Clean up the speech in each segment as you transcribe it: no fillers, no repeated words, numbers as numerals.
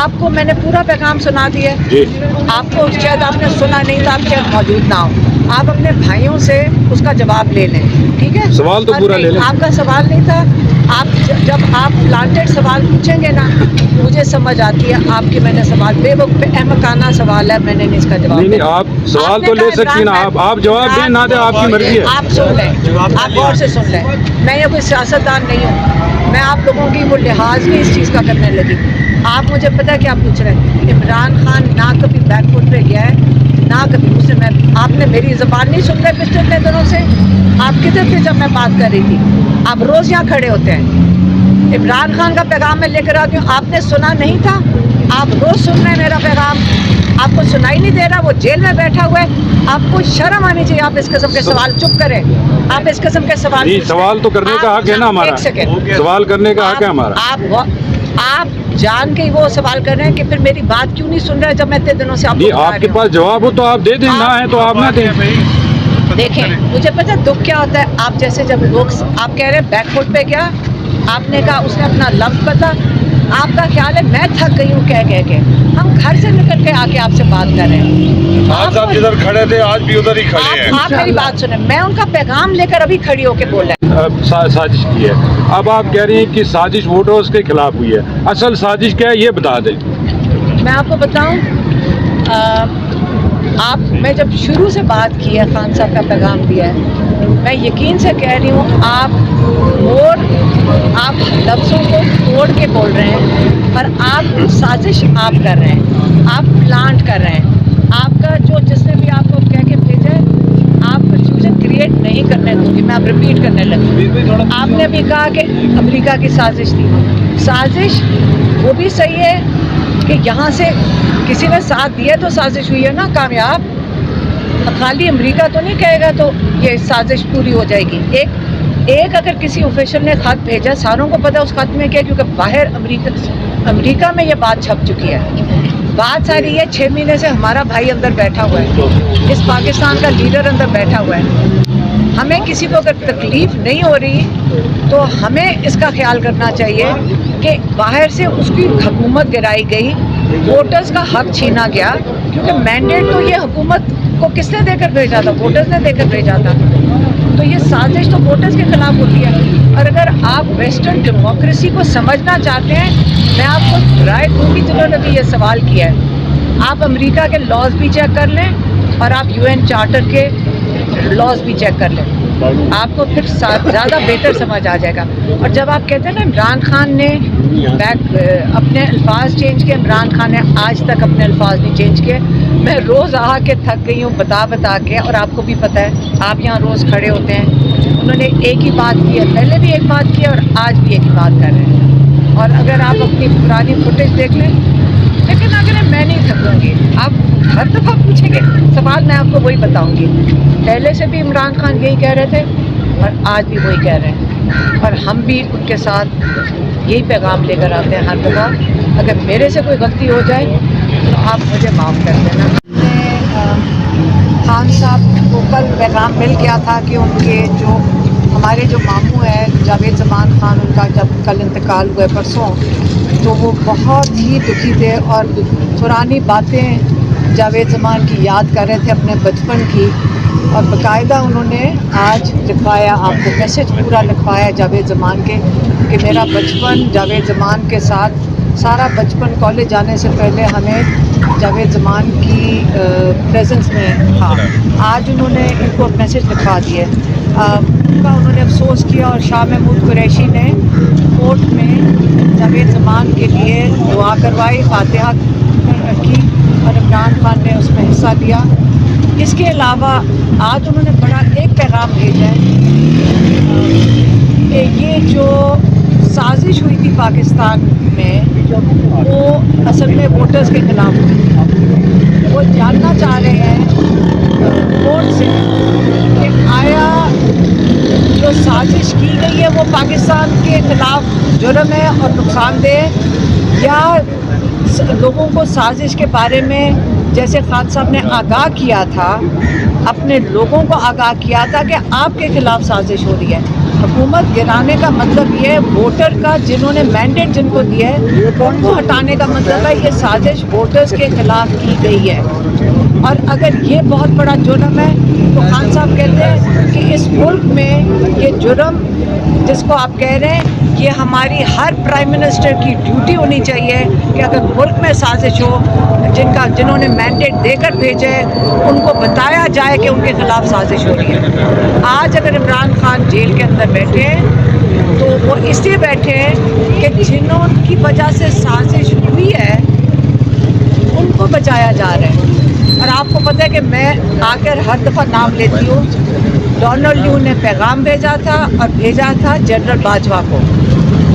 آپ کو میں نے پورا پیغام سنا دیا ہے. آپ کو شاید آپ نے سنا نہیں تھا, آپ شاید موجود نہ ہو. آپ اپنے بھائیوں سے اس کا جواب لے لیں, ٹھیک ہے؟ سوال تو پورا لے لیں. آپ کا سوال نہیں تھا. آپ جب آپ پلانٹڈ سوال پوچھیں گے نا, مجھے سمجھ آتی ہے آپ کی, میں نے سوال بے وقت احمقانہ سوال ہے, میں نے نہیں اس کا جواب. نہیں, آپ سوال تو لے سکتی نا, آپ جواب دیں نہ دیں آپ کی مرضی ہے. آپ سن لیں, آپ غور سے سن لیں. میں یہ کوئی سیاستدان نہیں ہوں, میں آپ لوگوں کی وہ لحاظ بھی اس چیز کا کرنے لگی. آپ مجھے پتہ کیا پوچھ رہے ہیں؟ عمران خان نہ کبھی بیک فٹ پہ گیا ہے, نہ کبھی مجھ سے. آپ نے میری زبان نہیں سن رہے پچھلے اتنے دنوں سے. آپ کدھر تھے جب میں بات کر رہی تھی؟ آپ روز یہاں کھڑے ہوتے ہیں. عمران خان کا پیغام میں لے کر آتی ہوں, آپ نے سنا نہیں تھا؟ آپ روز سن رہے ہیں میرا پیغام, آپ کو سنائی نہیں دے رہا؟ وہ جیل میں بیٹھا ہوا ہے. آپ کو شرم آنی چاہیے. آپ اس قسم کے سوال چپ کریں. آپ اس قسم کے سوال جی, سوال تو کرنے کا حق ہے نا ہمارا. ایک سیکنڈ, سوال کرنے کا حق ہے ہمارا. آپ جان کے وہ سوال کر رہے ہیں کہ پھر میری بات کیوں نہیں سن رہے جب میں اتنے دنوں سے آپ جی, آپ کے پاس جواب ہو تو آپ دے دیں, نہ ہے تو آپ نہ دیں. دیکھیں, مجھے پتہ دکھ کیا ہوتا ہے. آپ جیسے جب لوگ آپ کہہ رہے ہیں بیک فٹ پہ گیا, آپ نے کہا اس نے اپنا لفظ بدلا. آپ کا خیال ہے میں تھک گئی ہوں کہہ کے. ہم گھر سے نکل کے آ کے آپ سے بات کر رہے ہیں. آپ صاحب جدھر کھڑے تھے آج بھی ادھر ہی کھڑے ہیں. آپ میری بات سنیں, میں ان کا پیغام لے کر ابھی کھڑی ہو کے بول رہے ہیں. سازش کی ہے. اب آپ کہہ رہی ہیں کہ سازش ووٹرز کے خلاف ہوئی ہے. اصل سازش کیا ہے یہ بتا دیں. میں آپ کو بتاؤں, میں جب شروع سے بات کی ہے, خان صاحب کا پیغام دیا ہے, میں یقین سے کہہ رہی ہوں آپ لفظوں کو توڑ کے بول رہے ہیں, پر آپ سازش آپ کر رہے ہیں, آپ پلانٹ کر رہے ہیں. آپ کا جس نے بھی آپ کو کہہ کے بھیجا ہے, آپ کنفیوژن کریٹ نہیں کرنے دوں گی. میں آپ ریپیٹ کرنے لگی. آپ نے بھی کہا کہ امریکہ کی سازش تھی. سازش وہ بھی صحیح ہے کہ یہاں سے کسی نے ساتھ دیا تو سازش ہوئی ہے نا کامیاب. خالی امریکہ تو نہیں کہے گا تو یہ سازش پوری ہو جائے گی. ایک اگر کسی آفیشل نے خط بھیجا, ساروں کو پتہ اس خط میں کیا, کیونکہ باہر امریکہ میں یہ بات چھپ چکی ہے. بات ساری ہے 6 مہینے سے ہمارا بھائی اندر بیٹھا ہوا ہے, اس پاکستان کا لیڈر اندر بیٹھا ہوا ہے. ہمیں کسی کو اگر تکلیف نہیں ہو رہی تو ہمیں اس کا خیال کرنا چاہیے کہ باہر سے اس کی حکومت گرائی گئی, ووٹرز کا حق چھینا گیا, کیونکہ مینڈیٹ تو یہ حکومت کو کس نے دے کر بھیجا تھا؟ ووٹرز نے دے کر بھیجا تھا. تو یہ سازش تو ووٹرز کے خلاف ہوتی ہے. اور اگر آپ ویسٹرن ڈیموکریسی کو سمجھنا چاہتے ہیں, میں آپ کو رائے دوں گی جنہوں نے بھی یہ سوال کیا ہے, آپ امریکہ کے لاز بھی چیک کر لیں اور آپ UN چارٹر کے لاز بھی چیک کر لیں. آپ کو پھر زیادہ بہتر سمجھ آ جائے گا. اور جب آپ کہتے ہیں نا عمران خان نے اپنے الفاظ چینج کیے, عمران خان نے آج تک اپنے الفاظ نہیں چینج کیے. میں روز آ کے تھک گئی ہوں بتا کے, اور آپ کو بھی پتہ ہے, آپ یہاں روز کھڑے ہوتے ہیں. انہوں نے ایک ہی بات کی ہے, پہلے بھی ایک بات کی ہے اور آج بھی ایک ہی بات کر رہے ہیں. اور اگر آپ اپنی پرانی فوٹیج دیکھ لیں, لیکن اگر میں نہیں تھکوں گی, آپ ہر دفعہ پوچھیں گے سوال, میں آپ کو وہی بتاؤں گی. پہلے سے بھی عمران خان یہی کہہ رہے تھے اور آج بھی وہی کہہ رہے ہیں, اور ہم بھی ان کے ساتھ یہی پیغام لے کر آتے ہیں ہر دفعہ. اگر میرے سے کوئی غلطی ہو جائے تو آپ مجھے معاف کر دینا. خان صاحب کو کل پیغام مل گیا تھا کہ ان کے ہمارے جو ماموں ہیں جاوید زمان خان, ان کا جب کل انتقال ہوئے پرسوں, تو وہ بہت ہی دکھی تھے اور پرانی باتیں جاوید زمان کی یاد کر رہے تھے, اپنے بچپن کی. اور باقاعدہ انہوں نے آج لکھوایا, آپ کو میسج پورا لکھوایا جاوید زمان کے, کہ میرا بچپن جاوید زمان کے ساتھ, سارا بچپن کالج جانے سے پہلے ہمیں جاوید زمان کی پریزنس میں تھا. آج انہوں نے ان کو میسج لکھوا دیے. ان کا انہوں نے افسوس کیا, اور شاہ محمود قریشی نے کورٹ میں جاوید زمان کے لیے دعا کروائی, فاتحہ کی, اور عمران خان نے اس میں حصہ لیا. اس کے علاوہ آج انہوں نے بڑا ایک پیغام بھیجا ہے کہ یہ جو سازش ہوئی تھی پاکستان میں, وہ اصل میں ووٹرز کے خلاف ہوئی. وہ جاننا چاہ رہے ہیں کورٹ سے کہ آیا جو سازش کی گئی ہے وہ پاکستان کے خلاف جرم ہے اور نقصان دہ, یا لوگوں کو سازش کے بارے میں جیسے خان صاحب نے آگاہ کیا تھا, اپنے لوگوں کو آگاہ کیا تھا کہ آپ کے خلاف سازش ہو رہی ہے. हुकूमत गिराने का मतलब ये है वोटर का जिन्होंने मैंडेट जिनको दिया है उनको हटाने का मतलब है ये साजिश वोटर्स के खिलाफ की गई है। और अगर ये बहुत बड़ा जुर्म है तो खान साहब कहते हैं कि इस मुल्क में ये जुर्म जिसको आप कह रहे हैं ये हमारी हर प्राइम मिनिस्टर की ड्यूटी होनी चाहिए कि अगर मुल्क में साजिश हो जिन्होंने मैंडेट देकर भेजे है उनको बताया जाए कि उनके खिलाफ साजिश हो रही है। आज अगर इमरान खान जेल के अंदर बैठे हैं तो वो इसलिए बैठे हैं कि जिन्होंकी वजह से साजिश हुई है उनको बचाया जा रहा है। और आपको पता है कि मैं आकर हर दफ़ा नाम लेती हूँ। डोनाल्ड ल्यू ने पैगाम भेजा था और भेजा था जनरल बाजवा को।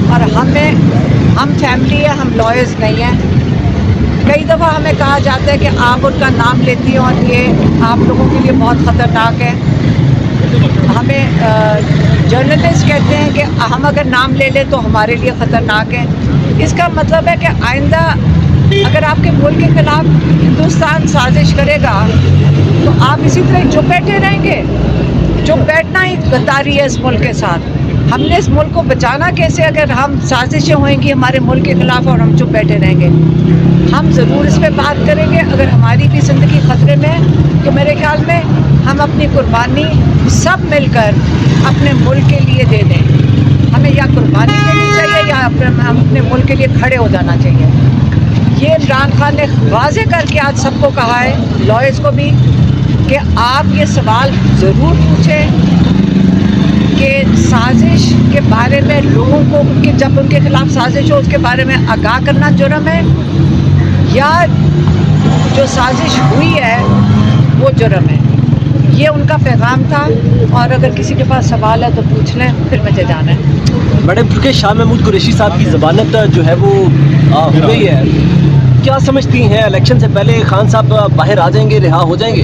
और हम फैमिली है, हम लॉयर्स नहीं हैं। कई दफ़ा हमें कहा जाता है कि आप उनका नाम लेती हो और ये आप लोगों के लिए बहुत ख़तरनाक है। हमें जर्नलिस्ट कहते हैं कि हम अगर नाम ले लें तो हमारे लिए ख़तरनाक है। इसका मतलब है कि आइंदा अगर आपके मुल्क के खिलाफ हिंदुस्तान साजिश करेगा तो आप इसी तरह चुप बैठे रहेंगे। चुप बैठना ही गद्दारी है इस मुल्क के साथ। हमने इस मुल्क को बचाना कैसे अगर हम साजिशें होंगी हमारे मुल्क के खिलाफ और हम चुप बैठे रहेंगे। हम ज़रूर इस पर बात करेंगे अगर हमारी भी ज़िंदगी ख़तरे में है तो मेरे ख्याल में हम अपनी कुर्बानी सब मिलकर अपने मुल्क के लिए दे दें। हमें या कुर्बानी देनी चाहिए या हम अपने मुल्क के लिए खड़े हो जाना चाहिए। ये इमरान खान ने वाज़े करके आज सबको कहा है, लॉयर्स को भी, कि आप ये सवाल ज़रूर पूछें कि साजिश के बारे में लोगों को जब उनके खिलाफ साजिश हो उसके बारे में आगाह करना जुर्म है या जो साजिश हुई है वो जुर्म है। ये उनका पैगाम था। और अगर किसी के पास सवाल है तो पूछ लें, फिर मुझे जाना है। मैडम, चूँकि शाह महमूद कुरैशी साहब की ज़मानत जो है वो हो गई है, क्या समझती हैं इलेक्शन से पहले खान साहब बाहर आ जाएंगे, रिहा हो जाएंगे?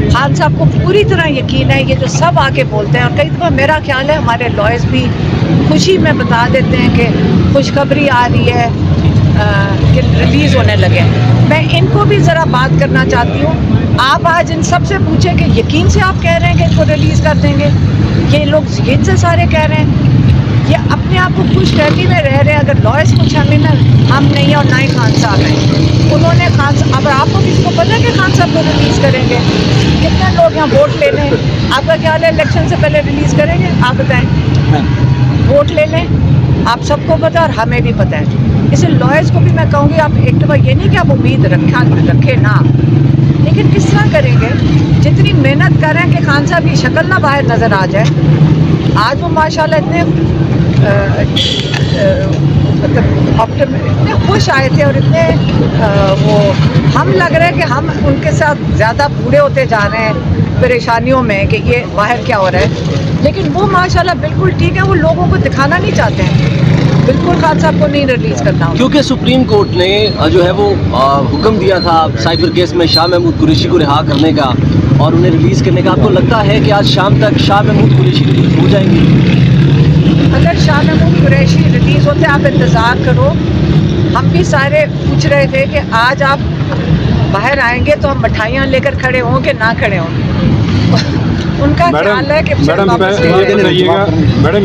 खान साहब को पूरी तरह यकीन है, ये जो सब आके बोलते हैं और कई दफ़ा मेरा ख्याल है हमारे लॉयर्स भी खुशी में बता देते हैं कि खुशखबरी आ रही है कि रिलीज़ होने लगे। मैं इनको भी ज़रा बात करना चाहती हूँ। आप आज इन सब से पूछें कि यकीन से आप कह रहे हैं कि इनको रिलीज़ कर देंगे? ये लोग यकीन से सारे कह रहे हैं, ये अपने आप को खुश फहमी में रह रहे हैं। अगर लॉयर्स खुश फहमी में हम नहीं हैं और ना ही खान साहब हैं। उन्होंने खान साहब, अब आपको किसी को पता है कि खान साहब को रिलीज़ करेंगे? कितने लोग यहाँ वोट ले लें? आपका ख्याल है इलेक्शन से पहले रिलीज़ करेंगे? आप बताएं। वोट ले लें, आप सबको पता और हमें भी पता है। इसलिए लॉयर्स को भी मैं कहूँगी आप एक दफ़ा ये नहीं कि आप उम्मीद रखें ना, लेकिन किस तरह करेंगे? जितनी मेहनत करें कि खान साहब की शक्ल ना बाहर नज़र आ जाए। आज वो माशाल्लाह इतने मतलब इतने खुश आए थे और इतने वो हम लग रहे हैं कि हम उनके साथ ज़्यादा बूढ़े होते जा रहे हैं परेशानियों में कि ये बाहर क्या हो रहा है। लेकिन वो माशाल्लाह बिल्कुल ठीक है, वो लोगों को दिखाना नहीं चाहते हैं। बिल्कुल खान साहब को नहीं रिलीज़ करना, क्योंकि सुप्रीम कोर्ट ने जो है वो हुक्म दिया था साइफर केस में शाह महमूद कुरैशी को रिहा करने का और उन्हें रिलीज़ करने का। आपको लगता है कि आज शाम तक शाह महमूद कुरैशी रिलीज़ हो जाएंगी? अगर शाह महमूद कुरैशी रिलीज़ होते आप इंतज़ार करो। हम भी सारे पूछ रहे थे कि आज आप बाहर आएंगे तो हम मिठाइयाँ लेकर खड़े हों कि ना खड़े हों। उनका ख्याल है कि मैडम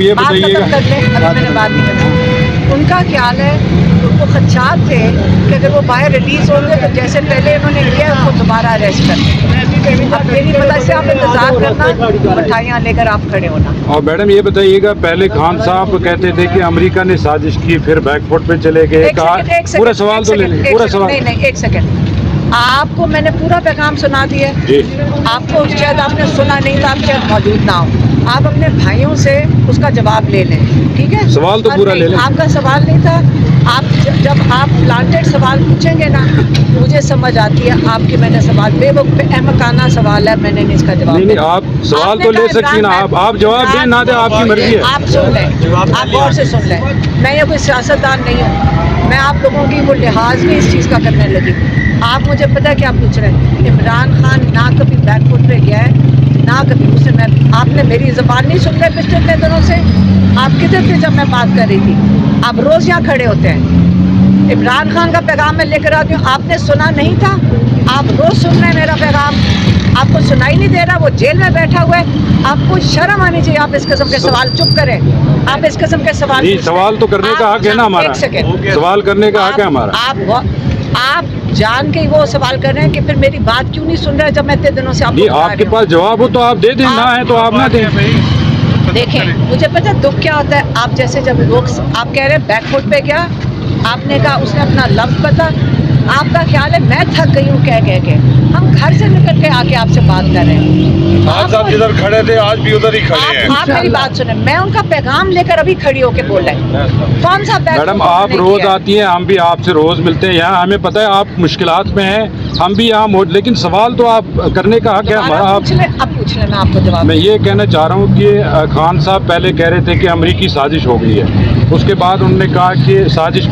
ये बताइएगा, मैंने बात नहीं करना। उनका ख्याल है, उनको खदशात थे कि अगर वो बाहर रिलीज़ होंगे तो जैसे पहले उन्होंने किया उनको दोबारा अरेस्ट करना। अब मेरी मदद से आप इंतज़ार करना, मिठाइयाँ लेकर आप खड़े होना। और मैडम ये बताइएगा, पहले खान साहब कहते थे कि अमेरिका ने साजिश की, फिर बैकफुट पे चले गए। पूरा सवाल तो ले लें, पूरा सवाल। नहीं, एक सेकंड। आपको मैंने पूरा पैगाम सुना दिया। आपको शायद आपने सुना नहीं था, आप शायद मौजूद ना हो। आप अपने भाइयों से उसका जवाब ले लें, ठीक है? सवाल तो पूरा ले लें। आपका सवाल नहीं था। आप जब आप प्लांटेड सवाल पूछेंगे ना, मुझे समझ आती है आपके मैंने सवाल बेअहमकाना सवाल है, मैंने नहीं इसका जवाब। नहीं, आप सवाल तो ले सकती ना, आप जवाब दें ना दें आपकी मर्जी है। आप सुन लें, आप गौर से सुन लें। मैं ये कोई सियासतदान नहीं हूँ, मैं आप लोगों की वो लिहाज भी इस चीज़ का करने लगी। आप मुझे पता है क्या पूछ रहे हैं। इमरान खान ना कभी बैकफुट पे गया है ना कभी उसे मैं, आपने मेरी ज़बान नहीं सुन रहे पिछले इतने दिनों से। आप किधर थे जब मैं बात कर रही थी? आप रोज़ यहाँ खड़े होते हैं। इमरान खान का पैगाम मैं लेकर आती हूँ, आपने सुना नहीं था? आप रोज़ सुन रहे हैं मेरा पैगाम। आपको सुनाई नहीं दे रहा, वो जेल में बैठा हुआ है, आपको शर्म आनी चाहिए। आप इस किस्म के सवाल चुप करें, आप इस किस्म के सवाल नहीं, पूछते हैं। सवाल तो करने का हक है ना हमारा, एक सेकंड, सवाल करने का हक है हमारा। आप जान के वो सवाल कर रहे हैं कि फिर मेरी बात क्यों नहीं सुन रहे जब मैं इतने दिनों से आपको नहीं, बता आपके रही पास जवाब हो तो आप दे दें, ना है तो आप ना दें। हूं। देखें, मुझे पता है दुख क्या होता है। आप जैसे जब लोग आप कह रहे हैं बैकफुट पे क्या, आपने कहा उसने अपना लफ्ज बता, आपका ख्याल है मैं थक गई हूँ कह के हम घर से निकल के आके आपसे बात कर रहे हैं। आज आप जिधर खड़े थे आज भी उधर ही खड़े हैं। आप मेरी बात सुने, मैं उनका पैगाम लेकर अभी खड़ी होके बोल रही हूँ। कौन सा मैडम, आप रोज आती हैं, हम भी आपसे रोज मिलते हैं यहाँ, हमें पता है आप मुश्किलात में हैं, हम भी यहाँ मौजूद, लेकिन सवाल तो आप करने का हक है हमारा। आप पूछ लें, मैं आपको जवाब। मैं ये कहना चाह रहा हूँ कि खान साहब पहले कह रहे थे कि अमरीकी साजिश हो गई है, उसके बाद उन्होंने कहा कि साजिश